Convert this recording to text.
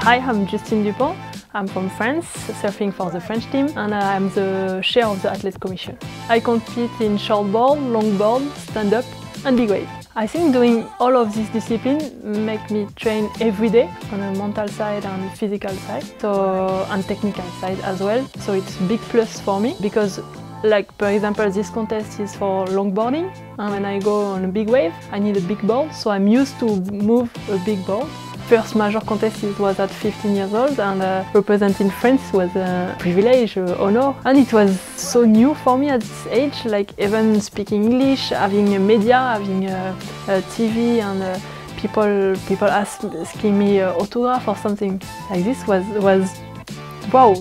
Hi, I'm Justine Dupont. I'm from France, surfing for the French team, and I'm the chair of the Athlete Commission. I compete in shortboard, longboard, stand-up and big wave. I think doing all of these disciplines make me train every day on a mental side and physical side, and technical side as well. So it's a big plus for me because, like, for example, this contest is for longboarding, and when I go on a big wave, I need a big board, so I'm used to move a big board. First major contest was at 15 years old, and representing France was a privilege, an honor. And it was so new for me at this age, like even speaking English, having a media, having a TV, and people asking me autograph or something like this was wow.